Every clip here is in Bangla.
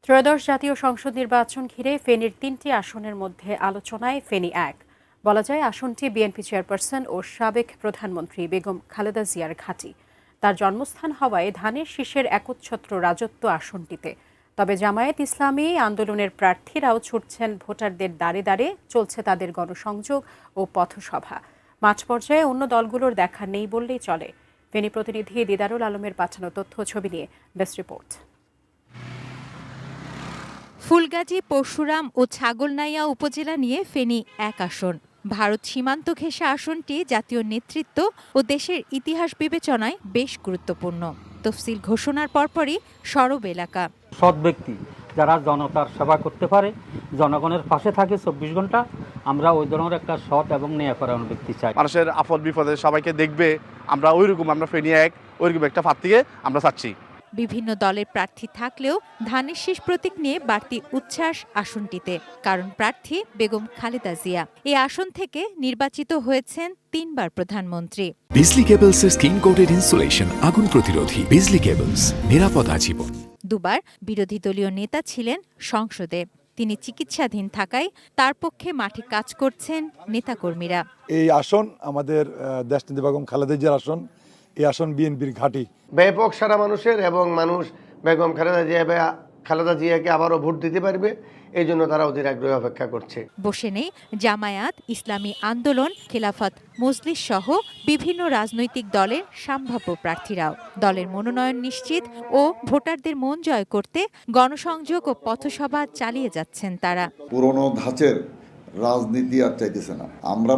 ত্রয়োদশ জাতীয় সংসদ নির্বাচন ঘিরে ফেনীর ৩টি আসনের মধ্যে আলোচনায় ফেনী ১। বলা যায় আসনটি বিএনপি চেয়ারপারসন ও সাবেক প্রধানমন্ত্রী বেগম খালেদা জিয়ার ঘাঁটি। তার জন্মস্থান হওয়ায় ধানের শীষের একচ্ছত্র রাজত্ব আসনটিতে। তবে জামায়াত ইসলামী আন্দোলনের প্রার্থীরাও ছুটছেন ভোটারদের দ্বারে দ্বারে, চলছে তাদের গণসংযোগ ও পথসভা। মাঠ পর্যায়ে অন্য দলগুলোর দেখা নেই বললেই চলে। ফেনী প্রতিনিধি দিদারুল আলমের পাঠানো তথ্য ছবি নিয়ে ডেস্ক রিপোর্ট। ফুলগাজী, পরশুরাম ও ছাগলনাইয়া উপজেলা নিয়ে ফেনী ১ আসন। ভারত সীমান্ত ঘেঁষা আসনটি জাতীয় নেতৃত্ব ও দেশের ইতিহাস বিবেচনায় বেশ গুরুত্বপূর্ণ। তফসিল ঘোষণার পরপরই সরব এলাকা। সৎ ব্যক্তি যারা জনতার সেবা করতে পারে, জনগণের পাশে থাকে ২৪ ঘন্টা, আমরা ওই ধরনের একটা সৎ এবং ন্যায়পরায়ণ ব্যক্তি চাই। মানুষের আপদ বিপদে সবাইকে দেখবে, আমরা ফেনী ১ ওইরকম একটা প্রার্থীকে আমরা চাচ্ছি। বিভিন্ন দলের প্রার্থী থাকলেও ধানের শীষ প্রতীক নিয়ে বাড়তি উচ্ছ্বাস আসনটিতে, কারণ প্রার্থী বেগম খালেদা জিয়া। এই আসন থেকে নির্বাচিত হয়েছেন ৩ বার প্রধানমন্ত্রী। বিজলি কেবলসের স্কিন কোটেড ইনসুলেশন আগুন প্রতিরোধী। বিজলি কেবলস, নিরাপদ আজীবন। দুবার বিরোধী দলীয় নেতা ছিলেন সংসদে। তিনি চিকিৎসাধীন থাকায় তার পক্ষে মাঠে কাজ করছেন নেতাকর্মীরা। এই আসন আমাদের দেশনেত্রী বেগম খালেদা জিয়ার আসন। এই আসন বিএনপির ঘাঁটি। ব্যাপক সারা মানুষের এবং মানুষ বেগম খালেদা জিয়াকে আবারও ভোট দিতে পারবে, এই জন্য তারা অধীর আগ্রহে অপেক্ষা করছে। বসে নেই জামায়াত, ইসলামী আন্দোলন, খেলাফত মজলিস সহ বিভিন্ন রাজনৈতিক দলের সম্ভাব্য প্রার্থীরাও। দলের মনোনয়ন নিশ্চিত ও ভোটারদের মন জয় করতে গণসংযোগ ও পথসভা চালিয়ে যাচ্ছেন তারা। পুরনো ধাঁচের রাজনীতি আর চাইতেছে না। আমরা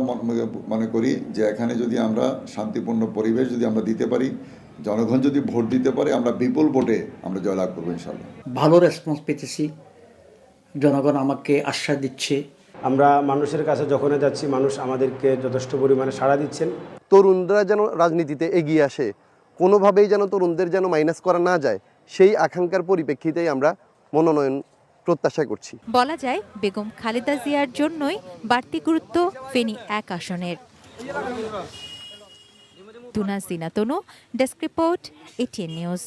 মনে করি যে এখানে যদি আমরা শান্তিপূর্ণ পরিবেশ যদি আমরা দিতে পারি, জনগণ যদি ভোট দিতে পারে, আমরা বিপুল ভোটে আমরা জয়লাভ করবো ইনশাল্লাহ। ভালো রেসপন্স পেতেছি, জনগণ আমাকে আশ্বাস দিচ্ছে। আমরা মানুষের কাছে যখন যাচ্ছি, মানুষ আমাদেরকে যথেষ্ট পরিমাণে সাড়া দিচ্ছেন। তরুণরা যেন রাজনীতিতে এগিয়ে আসে, কোনোভাবেই যেন তরুণদের যেন মাইনাস করা না যায়, সেই আকাঙ্ক্ষার পরিপ্রেক্ষিতেই আমরা মনোনয়ন প্রত্যাশা করছি। বলা যায় বেগম খালেদা জিয়ার জন্যই বাড়তি গুরুত্ব ফেনী ১ আসনের। তুনাজ দিনা তনু, ডেস্ক রিপোর্ট, এটিএন নিউজ।